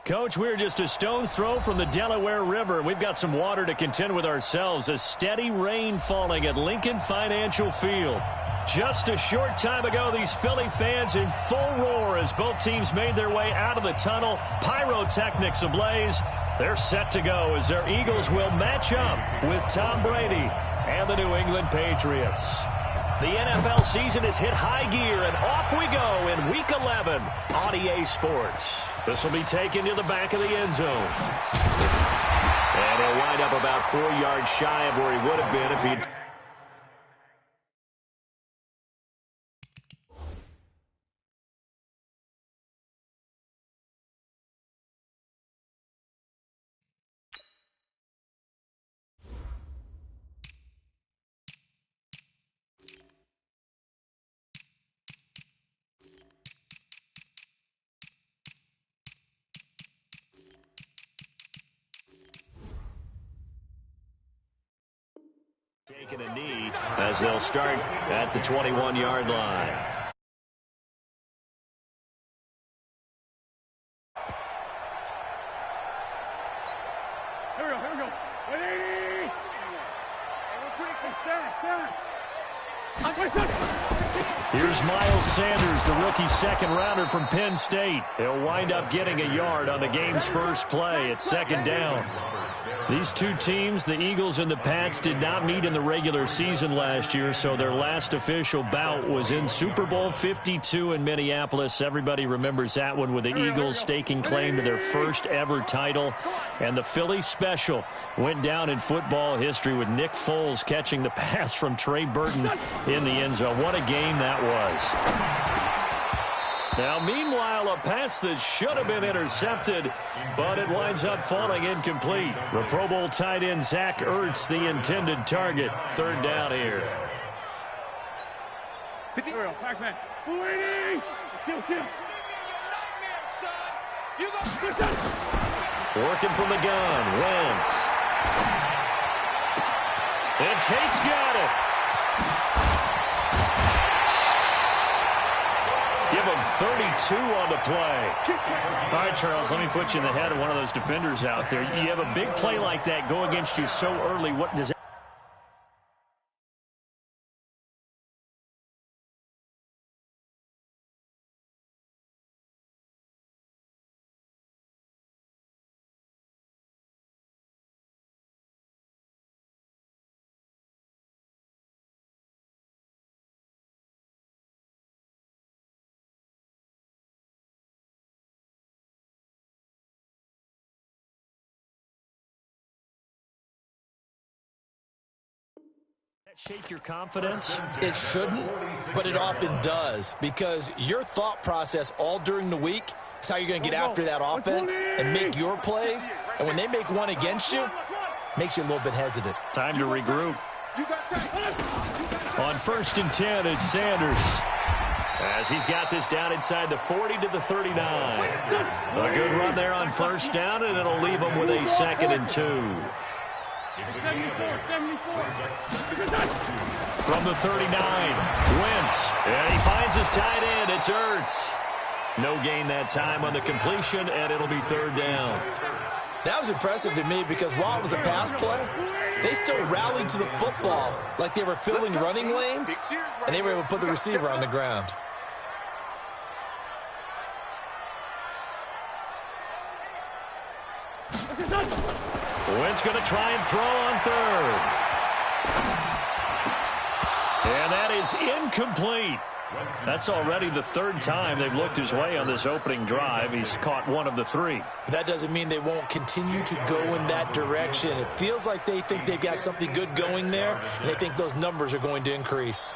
Coach, we're just a stone's throw from the Delaware River. We've got some water to contend with ourselves. A steady rain falling at Lincoln Financial Field. Just a short time ago, these Philly fans in full roar as both teams made their way out of the tunnel. Pyrotechnics ablaze. They're set to go as their Eagles will match up with Tom Brady and the New England Patriots. The NFL season has hit high gear, and off we go in Week 11 on EA Sports. This will be taken to the back of the end zone. And he'll wind up about 4 yards shy of where he would have been if he'd... taking a knee as they'll start at the 21-yard line. Here we go. Ready? Here's Miles Sanders, the rookie second-rounder from Penn State. He'll wind up getting a yard on the game's first play at second down. These two teams, the Eagles and the Pats, did not meet in the regular season last year, so their last official bout was in Super Bowl 52 in Minneapolis. Everybody remembers that one with the Eagles staking claim to their first ever title. And the Philly special went down in football history with Nick Foles catching the pass from Trey Burton in the end zone. What a game that was. Now, meanwhile, a pass that should have been intercepted, but it winds up falling incomplete. The Pro Bowl tight end Zach Ertz, the intended target. Third down here. Working from the gun, Wentz. And Tate's got it. Give him 32 on the play. All right, Charles, let me put you in the head of one of those defenders out there. You have a big play like that go against you so early. What does that? Shake your confidence? It shouldn't, but it often does, because your thought process all during the week is how you're going to get after that offense and make your plays. And when they make one against you, makes you a little bit hesitant. Time to regroup. On 1st and 10, it's Sanders. As he's got this down inside the 40 to the 39. A good run there on first down, and it'll leave him with a 2nd and 2. From the 39, Wentz, and he finds his tight end. It's Ertz. No gain that time on the completion, and it'll be 3rd down. That was impressive to me because while it was a pass play, they still rallied to the football like they were filling running lanes, and they were able to put the receiver on the ground. Wentz going to try and throw on 3rd. And that is incomplete. That's already the 3rd time they've looked his way on this opening drive. He's caught one of the 3. But that doesn't mean they won't continue to go in that direction. It feels like they think they've got something good going there, and they think those numbers are going to increase.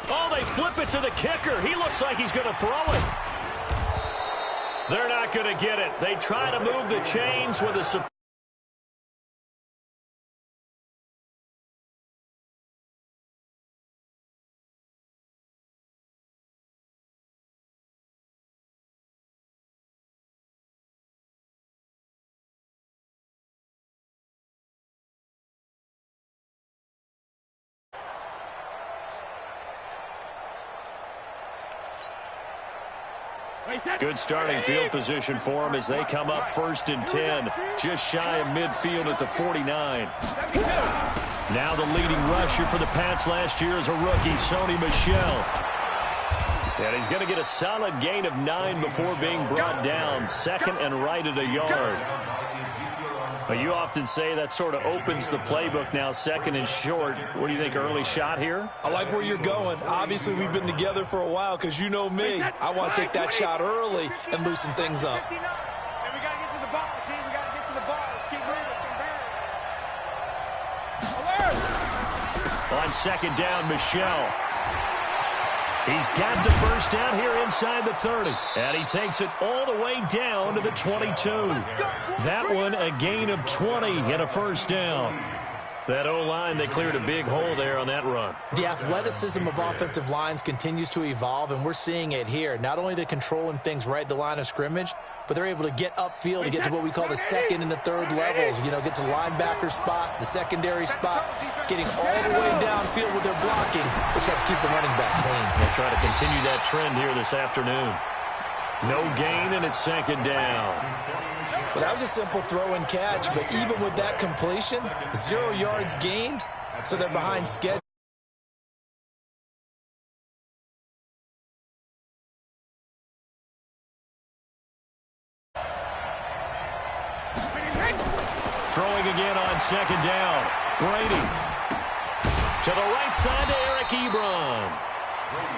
Oh, they flip it to the kicker. He looks like he's going to throw it. They're not going to get it. They try to move the chains with a... Good starting field position for them as they come up 1st and 10, just shy of midfield at the 49. Now the leading rusher for the Pats last year is a rookie, Sony Michel. And he's going to get a solid gain of 9 before being brought down, 2nd and right at a yard. But you often say that sort of opens the playbook now, 2nd and short. What do you think, early shot here? I like where you're going. Obviously, we've been together for a while because you know me. I want to take that shot early and loosen things up. And we got to get to the ball, team. We got to get to the ball. Let's keep moving. On 2nd down, Michel. He's got the first down here inside the 30. And he takes it all the way down to the 22. That one a gain of 20 and a first down. That O-line, they cleared a big hole there on that run. The athleticism of offensive lines continues to evolve, and we're seeing it here. Not only are they controlling things right at the line of scrimmage, but they're able to get upfield to get to what we call the 2nd and the 3rd levels. You know, get to linebacker spot, the secondary spot, getting all the way downfield with their blocking, which helps keep the running back clean. They'll try to continue that trend here this afternoon. No gain, and it's 2nd down. Well, that was a simple throw and catch, but even with that completion, 0 yards gained, so they're behind schedule. Throwing again on 2nd down. Brady. To the right side to Eric Ebron.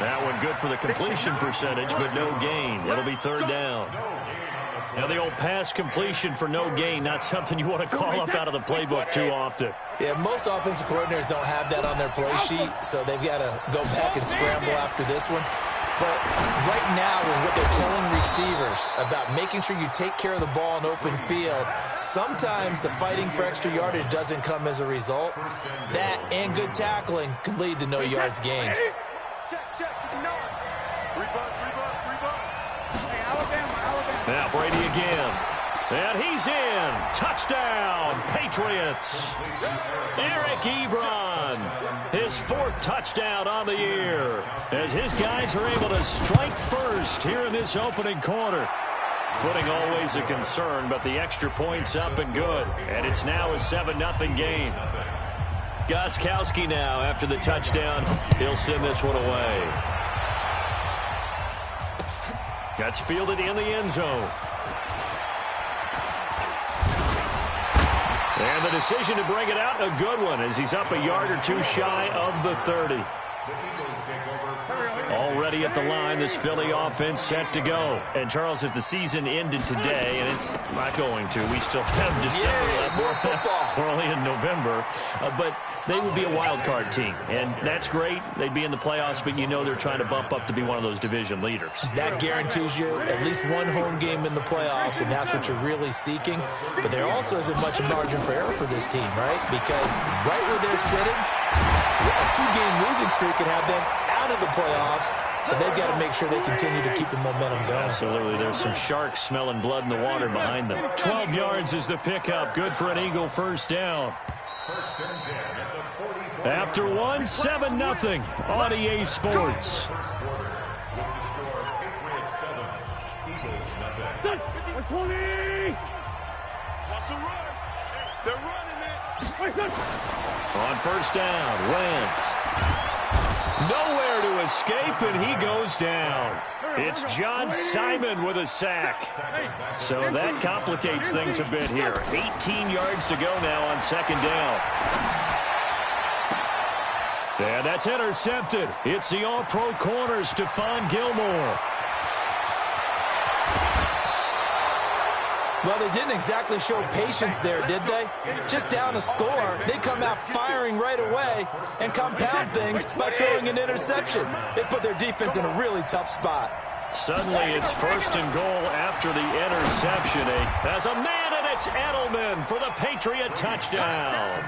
That one good for the completion percentage, but no gain. It'll be 3rd down. Now, the old pass completion for no gain, not something you want to call up out of the playbook too often. Yeah, most offensive coordinators don't have that on their play sheet, so they've got to go back and scramble after this one. But right now, with what they're telling receivers about making sure you take care of the ball in open field, sometimes the fighting for extra yardage doesn't come as a result. That and good tackling can lead to no yards gained. Now Brady again. And he's in. Touchdown, Patriots. Eric Ebron, his 4th touchdown on the year, as his guys are able to strike first here in this opening quarter. Footing always a concern, but the extra point's up and good. And it's now a 7-0 game. Gostkowski now after the touchdown. He'll send this one away. That's fielded in the end zone. And the decision to bring it out, a good one, as he's up a yard or two shy of the 30. Already at the line, this Philly offense set to go. And, Charles, if the season ended today, and it's not going to, we still have December left. We're only in November. But they would be a wild card team, and that's great. They'd be in the playoffs, but you know they're trying to bump up to be one of those division leaders. That guarantees you at least one home game in the playoffs, and that's what you're really seeking. But there also isn't much margin for error for this team, right? Because right where they're sitting, a 2-game losing streak could have them out of the playoffs, so they've got to make sure they continue to keep the momentum going. Absolutely. There's some sharks smelling blood in the water behind them. 12 yards is the pickup. Good for an Eagle first down. After 7-0 on EA Sports. On first down, Wentz. Nowhere to escape, and he goes down. It's John Simon with a sack. So that complicates things a bit here. 18 yards to go now on 2nd down. And that's intercepted. It's the all-pro corner, Stephon Gilmore. Well, they didn't exactly show patience there, did they? Just down a score, they come out firing right away and compound things by throwing an interception. They put their defense in a really tough spot. Suddenly it's 1st and goal after the interception. As a man, and it's Edelman for the Patriot touchdown.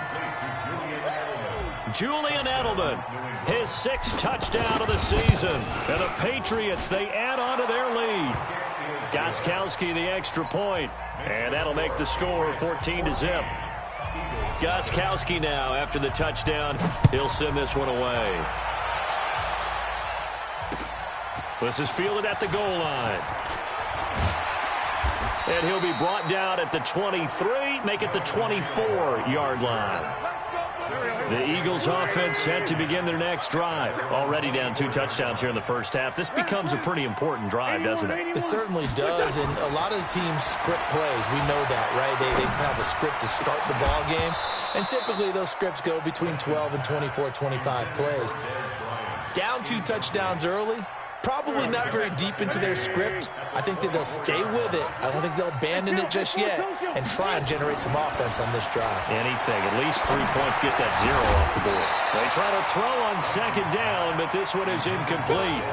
Julian Edelman, his 6th touchdown of the season. And the Patriots, they add on to their lead. Gostkowski the extra point, and that'll make the score 14-0. Gostkowski now after the touchdown. He'll send this one away. This is fielded at the goal line. And he'll be brought down at the 23, make it the 24-yard line. The Eagles offense set to begin their next drive. Already down 2 touchdowns here in the first half. This becomes a pretty important drive, doesn't it? It certainly does, and a lot of the teams script plays. We know that, right? They have a script to start the ball game, and typically those scripts go between 12 and 24, 25 plays. Down 2 touchdowns early, probably not very deep into their script. I think that they'll stay with it. I don't think they'll abandon it just yet and try and generate some offense on this drive. Anything. At least 3 points, get that 0 off the board. They try to throw on second down, but this one is incomplete.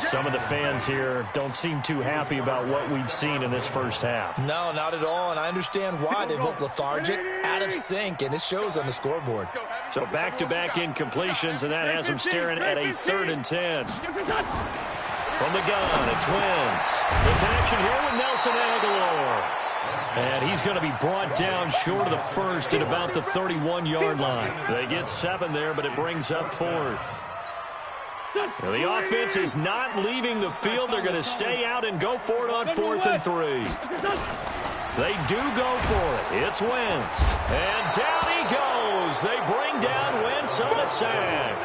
Some of the fans here don't seem too happy about what we've seen in this first half. No, not at all, and I understand why. They've looked lethargic, out of sync, and it shows on the scoreboard. So back-to-back incompletions, and that has them staring at a 3rd and 10. From the gun, it's Wentz. The connection here with Nelson Aguilar. And he's going to be brought down short of the first at about the 31-yard line. They get 7 there, but it brings up 4th. Now, the offense is not leaving the field. They're going to stay out and go for it on 4th and 3. They do go for it. It's Wentz. And down he goes. They bring down Wentz on the sack.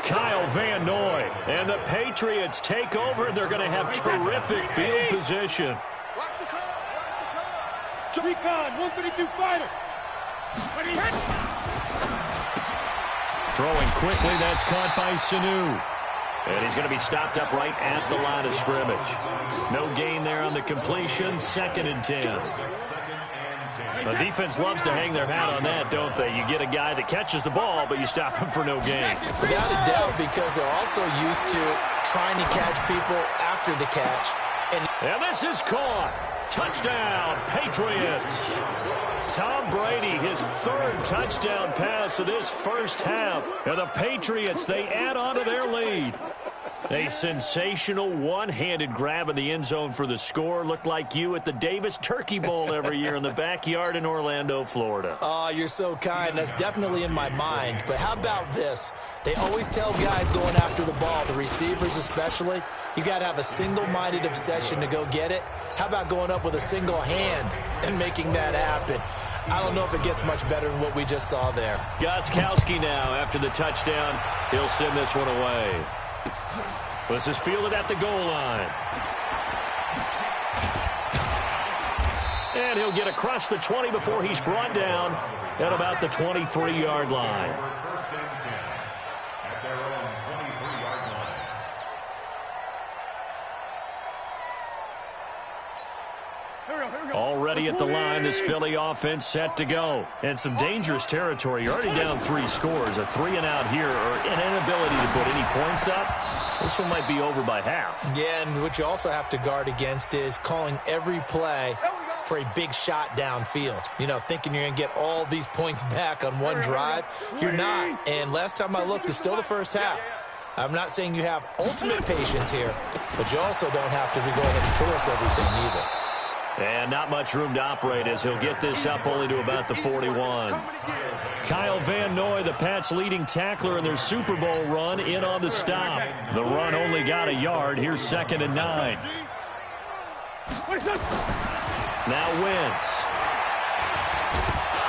Kyle Van Noy. And the Patriots take over. They're going to have terrific field position. Watch the call. Recon, 132 fighter. Throwing quickly. That's caught by Sanu. And he's going to be stopped up right at the line of scrimmage. No gain there on the completion. 2nd and 10. The defense loves to hang their hat on that, don't they? You get a guy that catches the ball, but you stop him for no gain. Without a doubt, because they're also used to trying to catch people after the catch. And this is caught. Touchdown, Patriots. Tom Brady, his 3rd touchdown pass of this first half. And the Patriots, they add on to their lead. A sensational one-handed grab in the end zone for the score. Looked like you at the Davis Turkey Bowl every year in the backyard in Orlando, Florida. Oh, you're so kind. That's definitely in my mind. But how about this? They always tell guys going after the ball, the receivers especially, you got to have a single-minded obsession to go get it. How about going up with a single hand and making that happen? I don't know if it gets much better than what we just saw there. Gostkowski now after the touchdown. He'll send this one away. This is fielded at the goal line. And he'll get across the 20 before he's brought down at about the 23-yard line. Already at the line, this Philly offense set to go. And some dangerous territory. You're already down 3 scores. A 3-and-out here, or an inability to put any points up. This one might be over by half. Yeah, and what you also have to guard against is calling every play for a big shot downfield. You know, thinking you're going to get all these points back on one drive. You're not. And last time I looked, it's still the first half. I'm not saying you have ultimate patience here, but you also don't have to go ahead and force everything either. And not much room to operate as he'll get this up only to about the 41. Kyle Van Noy, the Pats' leading tackler in their Super Bowl run, in on the stop. The run only got a yard. Here's 2nd and 9. Now Wentz.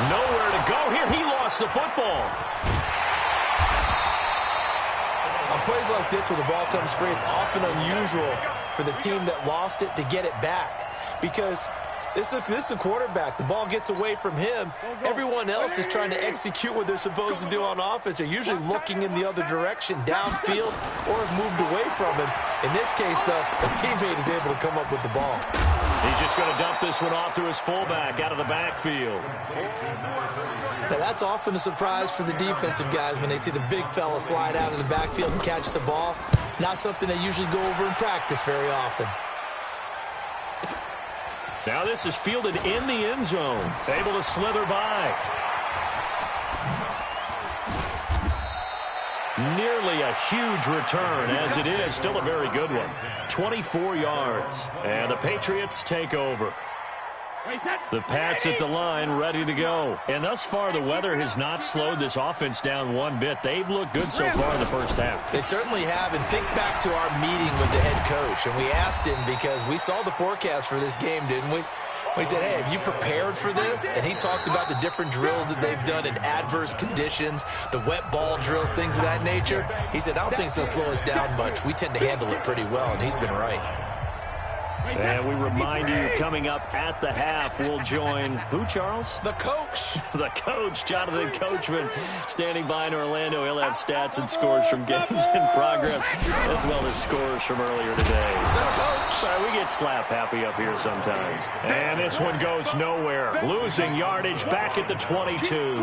Nowhere to go here. He lost the football. On plays like this where the ball comes free, it's often unusual for the team that lost it to get it back. Because this is the quarterback. The ball gets away from him. Everyone else is trying to execute what they're supposed to do on offense. They're usually looking in the other direction, downfield, or have moved away from him. In this case, though, a teammate is able to come up with the ball. He's just going to dump this one off to his fullback out of the backfield. Now, that's often a surprise for the defensive guys when they see the big fella slide out of the backfield and catch the ball. Not something they usually go over in practice very often. Now this is fielded in the end zone. Able to slither by. Nearly a huge return as it is. Still a very good one. 24 yards. And the Patriots take over. The Pats at the line, ready to go. And thus far, the weather has not slowed this offense down one bit. They've looked good so far in the first half. They certainly have. And think back to our meeting with the head coach. And we asked him, because we saw the forecast for this game, didn't we? We said, hey, have you prepared for this? And he talked about the different drills that they've done in adverse conditions, the wet ball drills, things of that nature. He said, I don't think it's going to slow us down much. We tend to handle it pretty well, and he's been right. And we remind you, coming up at the half, we'll join who, Charles? The coach. The coach, Jonathan Coachman, standing by in Orlando. He'll have stats and scores from games in progress, as well as scores from earlier today. The coach. We get slap happy up here sometimes. And this one goes nowhere. Losing yardage back at the 22.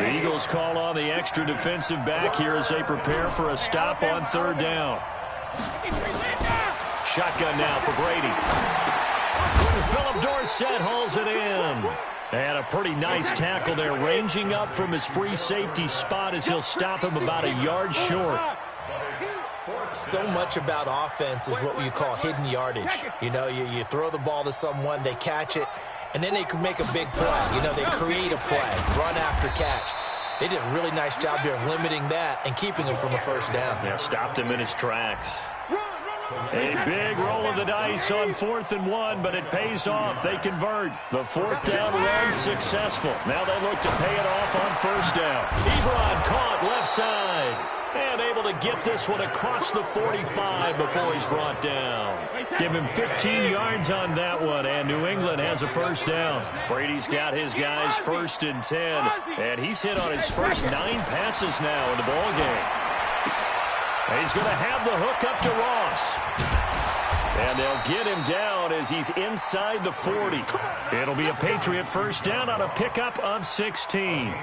The Eagles call on the extra defensive back here as they prepare for a stop on third down. Shotgun now for Brady. Philip Dorsett hauls it in. And a pretty nice tackle there, ranging up from his free safety spot as he'll stop him about a yard short. So much about offense is what you call hidden yardage. You know, you throw the ball to someone, they catch it, and then they can make a big play. You know, they create a play, run after catch. They did a really nice job there of limiting that and keeping him from a first down. Yeah, stopped him in his tracks. A big roll of the dice on 4th and 1, but it pays off. They convert. The 4th down run successful. Now they look to pay it off on first down. Ebron caught left side. And able to get this one across the 45 before he's brought down. Give him 15 yards on that one, and New England has a first down. Brady's got his guys 1st and 10, and he's hit on his first 9 passes now in the ballgame. He's going to have the hook up to Ross. And they'll get him down as he's inside the 40. It'll be a Patriot first down on a pickup of 16.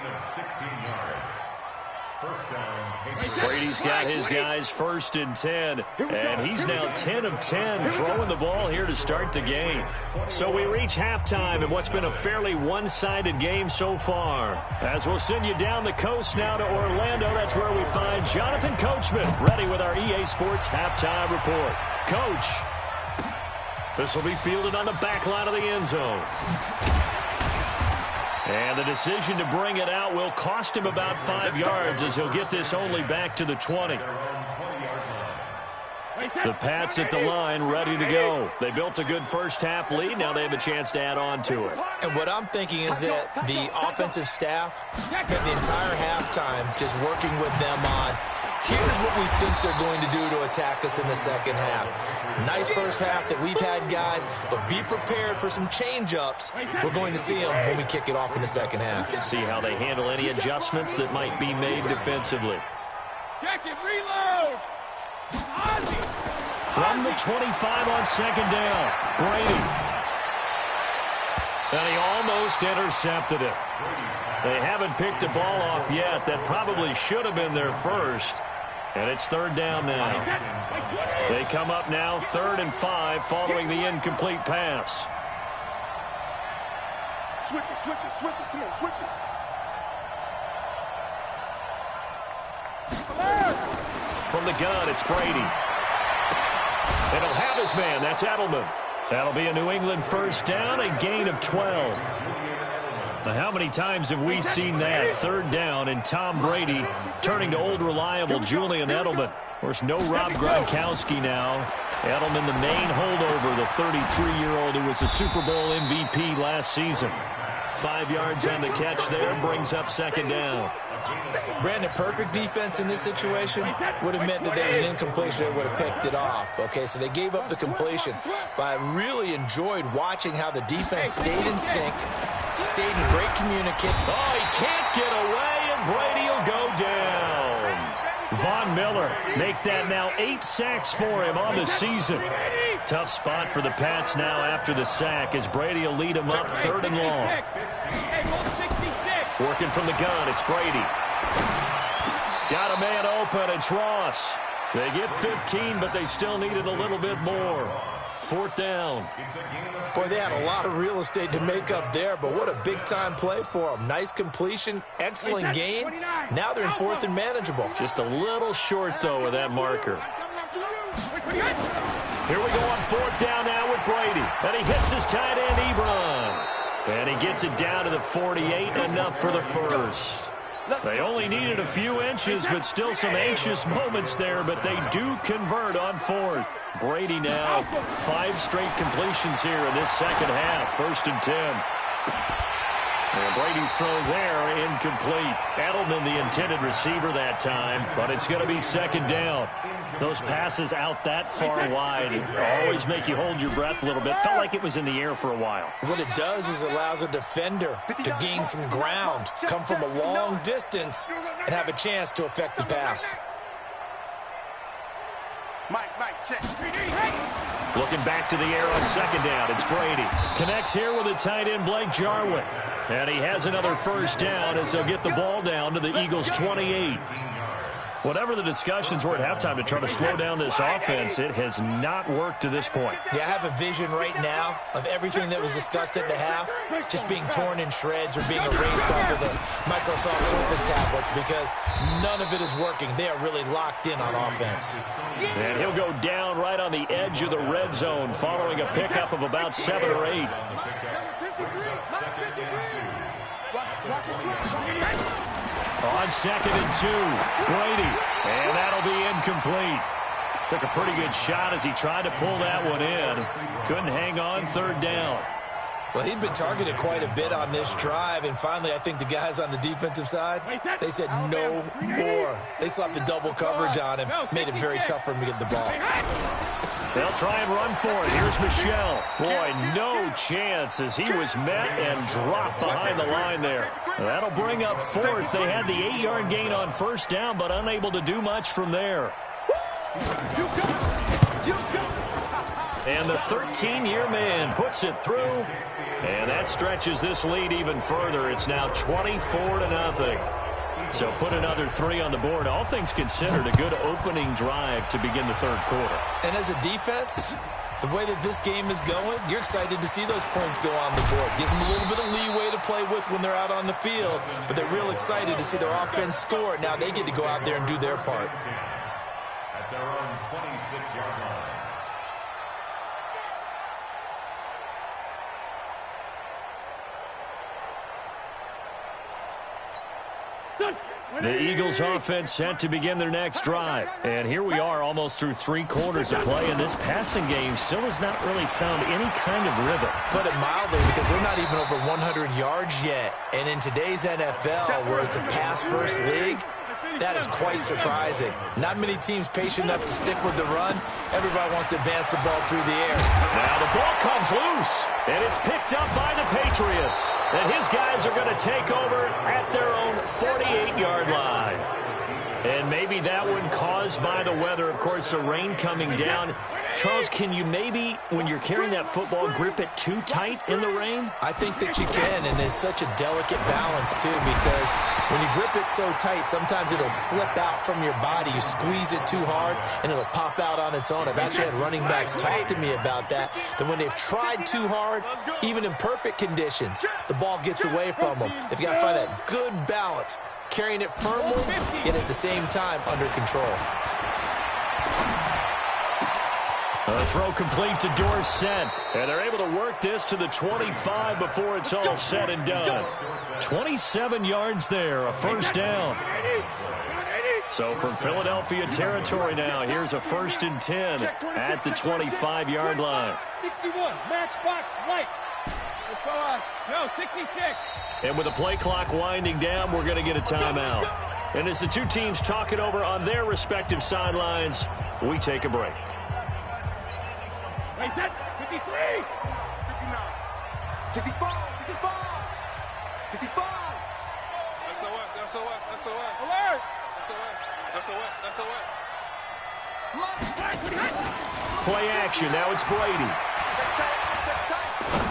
Brady's got his guys 1st and 10, and he's now 10 of 10 throwing the ball here to start the game. So we reach halftime in what's been a fairly one-sided game so far. As we'll send you down the coast now to Orlando, that's where we find Jonathan Coachman, ready with our EA Sports halftime report. Coach, this will be fielded on the back line of the end zone. And the decision to bring it out will cost him about 5 yards as he'll get this only back to the 20. The Pats at the line, ready to go. They built a good first half lead. Now they have a chance to add on to it. And what I'm thinking is that the offensive staff spent the entire halftime just working with them on, here's what we think they're going to do to attack us in the second half. Nice first half that we've had, guys, but be prepared for some change-ups. We're going to see them when we kick it off in the second half. See how they handle any adjustments that might be made defensively. Check it, reload. From the 25 on second down, Brady. And he almost intercepted it. They haven't picked a ball off yet. That probably should have been their first. And it's third down now. They come up now 3rd and 5 following the incomplete pass. Switch it, switch it, switch it. Come on, switch it. From the gun, it's Brady. And he'll have his man. That's Edelman. That'll be a New England first down, a gain of 12. Now, how many times have we seen that? 3rd down and Tom Brady turning to old reliable Julian Edelman. Of course, no Rob Gronkowski now. Edelman, the main holdover, the 33-year-old who was a Super Bowl MVP last season. 5 yards on the catch there, brings up second down. Brandon, perfect defense in this situation would have meant that there was an incompletion that would have picked it off. Okay, so they gave up the completion. But I really enjoyed watching how the defense stayed in sync, stayed in great communication. Oh, he can't get away, and Brady will go down. Von Miller make that now 8 sacks for him on the season. Tough spot for the Pats now after the sack as Brady will lead him up 3rd and long. Working from the gun, it's Brady. Got a man open, it's Ross. They get 15, but they still needed a little bit more. 4th down. Boy, they had a lot of real estate to make up there, but what a big-time play for them. Nice completion, excellent game. Now they're in 4th and manageable. Just a little short, though, with that marker. Here we go on 4th down now with with Brady. And he hits his tight end, Ebron. And he gets it down to the 48, enough for the first. They only needed a few inches, but still some anxious moments there, but they do convert on fourth. Brady now 5 straight completions here in this second half, 1st and 10. And Brady's throw there, incomplete. Edelman, the intended receiver that time, but it's going to be 2nd down. Those passes out that far wide always make you hold your breath a little bit. Felt like it was in the air for a while. What it does is it allows a defender to gain some ground, come from a long distance, and have a chance to affect the pass. Looking back to the air on 2nd down, it's Brady. Connects here with a tight end, Blake Jarwin. And he has another 1st down as they'll get the ball down to the Eagles' 28. Whatever the discussions were at halftime to try to slow down this offense, it has not worked to this point. Yeah, I have a vision right now of everything that was discussed at the half just being torn in shreds or being erased off of the Microsoft Surface tablets because none of it is working. They are really locked in on offense. And he'll go down right on the edge of the red zone following a pickup of about 7 or 8. On 2nd and 2, Brady, and that'll be incomplete. Took a pretty good shot as he tried to pull that one in. Couldn't hang on, 3rd down. Well, he'd been targeted quite a bit on this drive, and finally I think the guys on the defensive side, they said no more. They slapped the double coverage on him, made it very tough for him to get the ball. They'll try and run for it. Here's Michelle. Boy, no chance as he was met and dropped behind the line there. That'll bring up 4th. They had the 8-yard gain on 1st down, but unable to do much from there. And the 13-year man puts it through, and that stretches this lead even further. It's now 24-0. So put another 3 on the board. All things considered, a good opening drive to begin the 3rd quarter. And as a defense, the way that this game is going, you're excited to see those points go on the board. Gives them a little bit of leeway to play with when they're out on the field, but they're real excited to see their offense score. Now they get to go out there and do their part. At their own 26-yard line. The Eagles offense set to begin their next drive. And here we are almost through 3 quarters of play, and this passing game still has not really found any kind of rhythm. Put it mildly, because they're not even over 100 yards yet. And in today's NFL, where it's a pass-first league, that is quite surprising. Not many teams patient enough to stick with the run. Everybody wants to advance the ball through the air. Now the ball comes loose, and it's picked up by the Patriots. And his guys are going to take over at their own 48-yard line. And maybe that one caused by the weather. Of course, the rain coming down. Charles, can you maybe, when you're carrying that football, grip it too tight in the rain? I think that you can, and it's such a delicate balance, too, because when you grip it so tight, sometimes it'll slip out from your body. You squeeze it too hard, and it'll pop out on its own. I've actually had running backs talk to me about that when they've tried too hard, even in perfect conditions, the ball gets away from them. They've got to find that good balance, carrying it firmly, yet at the same time under control. A throw complete to Dorsett, and they're able to work this to the 25 before it's all said and done. 27 yards there, a 1st down. So from Philadelphia territory now, here's a 1st and 10 at the 25-yard line. 61, matchbox lights. No, 66. And with the play clock winding down, we're going to get a timeout. And as the two teams talk it over on their respective sidelines, we take a break. Wait, that's 53. 59. 65. 65. 65. SOS. Alert. SOS. Play action. Now it's Brady.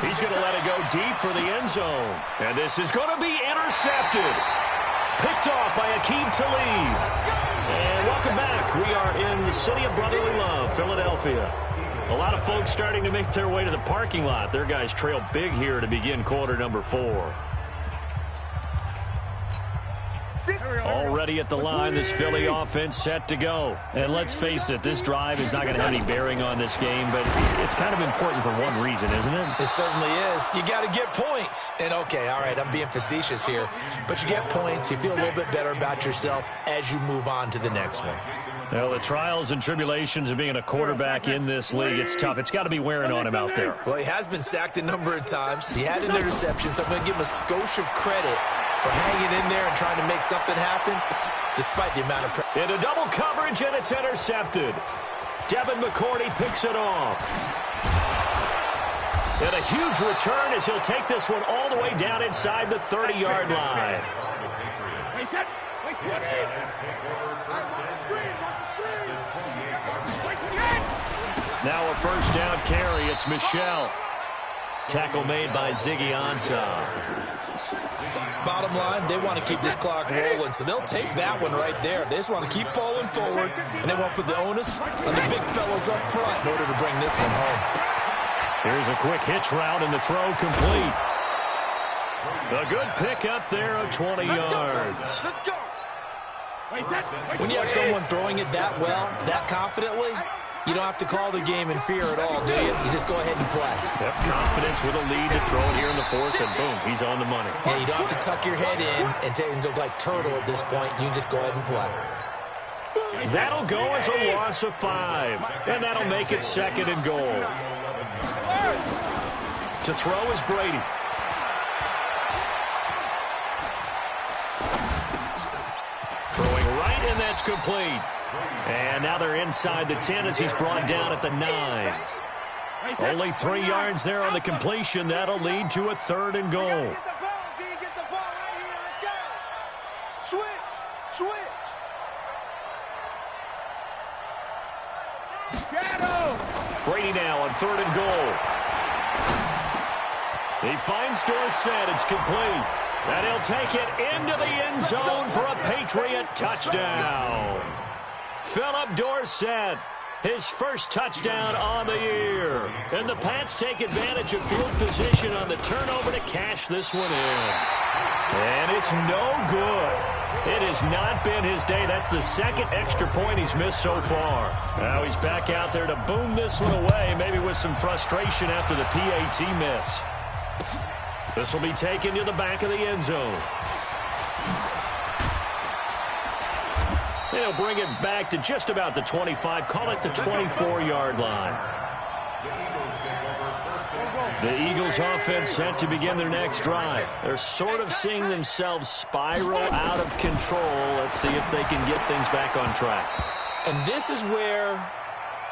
He's going to let it go deep for the end zone. And this is going to be intercepted. Picked off by Aqib Talib. And welcome back. We are in the city of brotherly love, Philadelphia. A lot of folks starting to make their way to the parking lot. Their guys trail big here to begin quarter number 4. Already at the line, this Philly offense set to go. And let's face it, this drive is not going to have any bearing on this game, but it's kind of important for one reason, isn't it? It certainly is. You got to get points. And, okay, all right, I'm being facetious here. But you get points. You feel a little bit better about yourself as you move on to the next one. Well, the trials and tribulations of being a quarterback in this league, it's tough. It's got to be wearing on him out there. Well, he has been sacked a number of times. He had an interception, so I'm going to give him a skosh of credit for hanging in there and trying to make something happen despite the amount of pressure. Into double coverage, and it's intercepted. Devin McCourty picks it off. And a huge return as he'll take this one all the way down inside the 30-yard line. Now a first down carry. It's Michel. Tackle made by Ziggy Ansah. Bottom line, they want to keep this clock rolling, so they'll take that one right there. They just want to keep falling forward, and they won't put the onus on the big fellas up front in order to bring this one home. Here's a quick hitch route, and the throw complete. A good pickup there of 20 yards. When you have someone throwing it that well, that confidently, you don't have to call the game in fear at all, do you? You just go ahead and play. Yep, confidence with a lead to throw it here in the fourth, and boom, he's on the money. Yeah, you don't have to tuck your head in and go like turtle at this point. You can just go ahead and play. That'll go as a loss of 5, and that'll make it second and goal. To throw is Brady. Throwing right, and that's complete. And now they're inside the 10 as he's brought down at the 9. Only 3 yards there on the completion. That'll lead to a third and goal. Brady now on third and goal. He finds Dorsett. It's complete. And he'll take it into the end zone for a Patriot touchdown. Philip Dorsett, his first touchdown on the year. And the Pats take advantage of field position on the turnover to cash this one in. And it's no good. It has not been his day. That's the second extra point he's missed so far. Now he's back out there to boom this one away, maybe with some frustration after the PAT miss. This will be taken to the back of the end zone. They'll bring it back to just about the 25. Call it the 24-yard line. The Eagles offense set to begin their next drive. They're sort of seeing themselves spiral out of control. Let's see if they can get things back on track. And this is where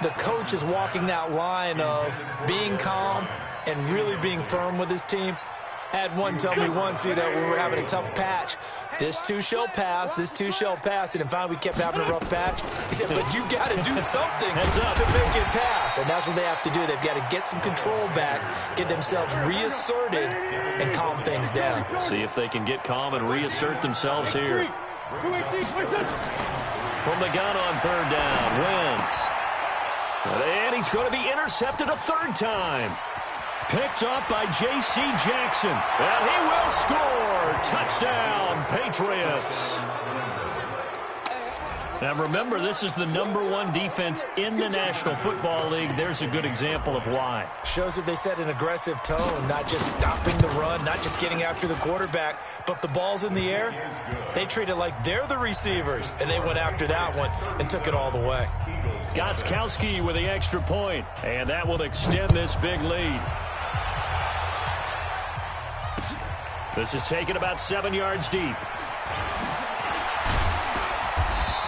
the coach is walking that line of being calm and really being firm with his team. Had one tell me once, that we were having a tough patch. This too shall pass, this too shall pass. And finally we kept having a rough patch. He said, but you got to do something to make it pass. And that's what they have to do. They've got to get some control back, get themselves reasserted, and calm things down. See if they can get calm and reassert themselves here. From the gun on third down, Wentz. And he's going to be intercepted a third time. Picked up by J.C. Jackson. And he will score. Touchdown, Patriots. Now remember, this is the #1 defense in the National Football League. There's a good example of why. Shows that they set an aggressive tone, not just stopping the run, not just getting after the quarterback, but the ball's in the air. They treat it like they're the receivers, and they went after that one and took it all the way. Gostkowski with the extra point, and that will extend this big lead. This is taken about 7 yards deep.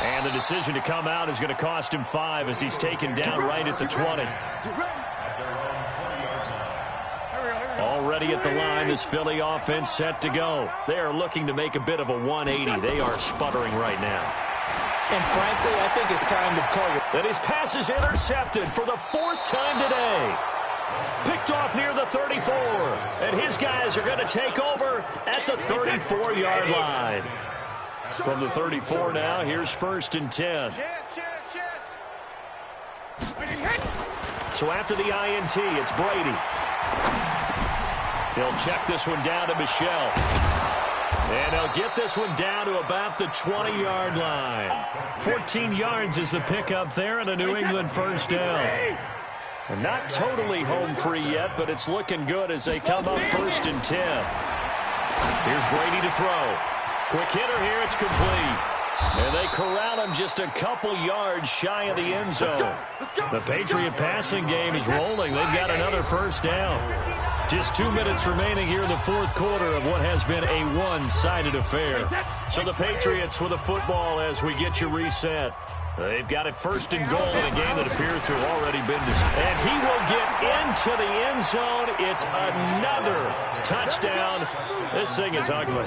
And the decision to come out is going to cost him 5 as he's taken down right at the 20. Already at the line, this Philly offense set to go. They are looking to make a bit of a 180. They are sputtering right now. And frankly, I think it's time to call you. And his pass is intercepted for the 4th time today. Picked off near the 34. And his guys are going to take over at the 34-yard line. From the 34 now, here's 1st and 10. So after the INT, it's Brady. He'll check this one down to Michel. And they'll get this one down to about the 20-yard line. 14 yards is the pickup there, and a New England first down. And not totally home free yet, but it's looking good as they come up 1st and 10. Here's Brady to throw. Quick hitter here, it's complete. And they corral him just a couple yards shy of the end zone. The Patriot passing game is rolling. They've got another first down. Just 2 minutes remaining here in the fourth quarter of what has been a one-sided affair. So the Patriots with a football as we get you reset. They've got it 1st and goal in a game that appears to have already been decided. And he will get into the end zone. It's another touchdown. This thing is ugly.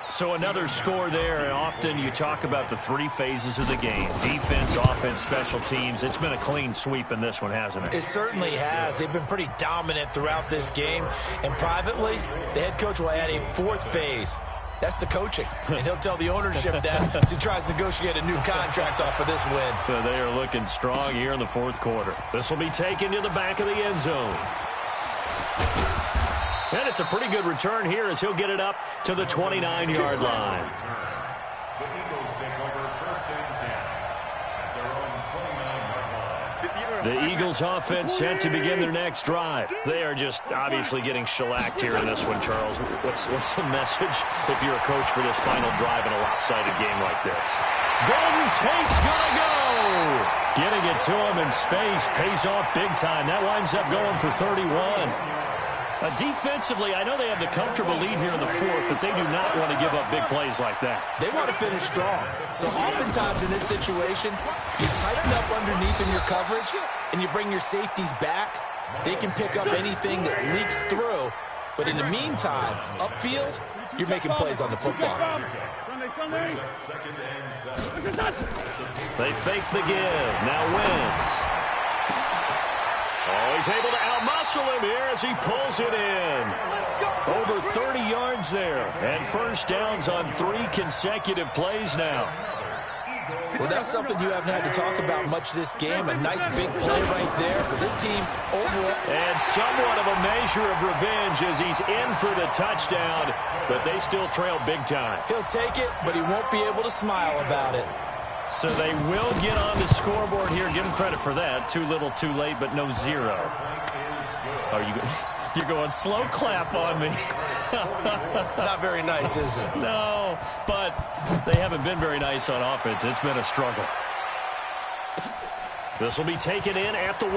So another score there, and often you talk about the 3 phases of the game. Defense, offense, special teams. It's been a clean sweep in this one, hasn't it? It certainly has. They've been pretty dominant throughout this game. And privately, the head coach will add a 4th phase. That's the coaching. And he'll tell the ownership that as he tries to negotiate a new contract off of this win. They are looking strong here in the fourth quarter. This will be taken to the back of the end zone. And it's a pretty good return here as he'll get it up to the 29-yard line. The Eagles take over 1st and 10 at their own 29-yard line. The Eagles offense set to begin their next drive. They are just obviously getting shellacked here in this one, Charles. What's the message if you're a coach for this final drive in a lopsided game like this? Golden Tate's gonna go! Getting it to him in space pays off big time. That winds up going for 31. Defensively, I know they have the comfortable lead here in the fourth, but they do not want to give up big plays like that. They want to finish strong. So oftentimes in this situation, you tighten up underneath in your coverage, and you bring your safeties back. They can pick up anything that leaks through. But in the meantime, upfield, you're making plays on the football. They fake the give. Now Wentz. Oh, he's able to outmuscle him here as he pulls it in. Over 30 yards there. And first downs on 3 consecutive plays now. Well, that's something you haven't had to talk about much this game. A nice big play right there for this team overall. And somewhat of a measure of revenge as he's in for the touchdown, but they still trail big time. He'll take it, but he won't be able to smile about it. So they will get on the scoreboard here. Give them credit for that. Too little, too late, but no 0. Oh, you're going slow clap on me. Not very nice, is it? No, but they haven't been very nice on offense. It's been a struggle. This will be taken in at the 1.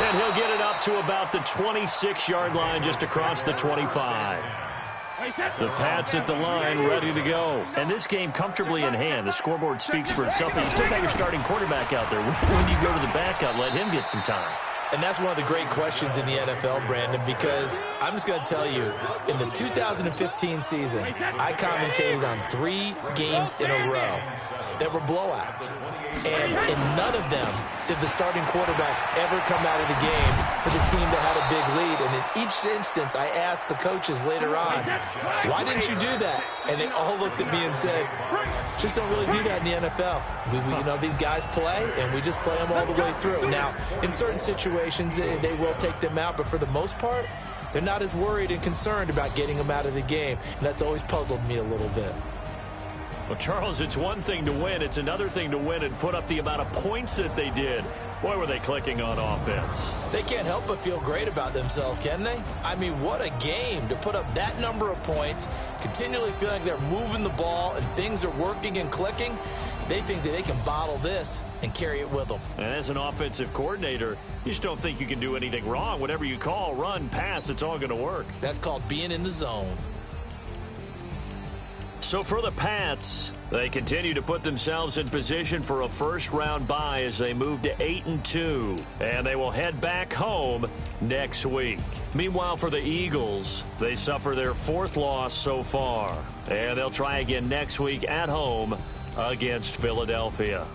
And he'll get it up to about the 26-yard line, just across the 25. The Pats at the line, ready to go. And this game comfortably in hand. The scoreboard speaks for itself, but you still got your starting quarterback out there. When do you go to the backup, let him get some time? And that's one of the great questions in the NFL, Brandon, because I'm just going to tell you, in the 2015 season, I commentated on 3 games in a row that were blowouts. And in none of them did the starting quarterback ever come out of the game for the team that had a big lead. And in each instance, I asked the coaches later on, why didn't you do that? And they all looked at me and said, just don't really do that in the NFL. You know, these guys play, and we just play them all the way through. Now, in certain situations, they will take them out, but for the most part, they're not as worried and concerned about getting them out of the game, and that's always puzzled me a little bit. Well, Charles, it's one thing to win. It's another thing to win and put up the amount of points that they did. Boy, were they clicking on offense. They can't help but feel great about themselves, can they? I mean, what a game to put up that number of points, continually feeling like they're moving the ball and things are working and clicking. They think that they can bottle this and carry it with them. And as an offensive coordinator, you just don't think you can do anything wrong. Whatever you call, run, pass, it's all going to work. That's called being in the zone. So for the Pats, they continue to put themselves in position for a first-round bye as they move to 8-2. And they will head back home next week. Meanwhile, for the Eagles, they suffer their 4th loss so far. And they'll try again next week at home against Philadelphia.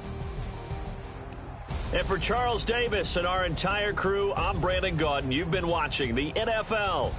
And for Charles Davis and our entire crew, I'm Brandon Gaudin. You've been watching the NFL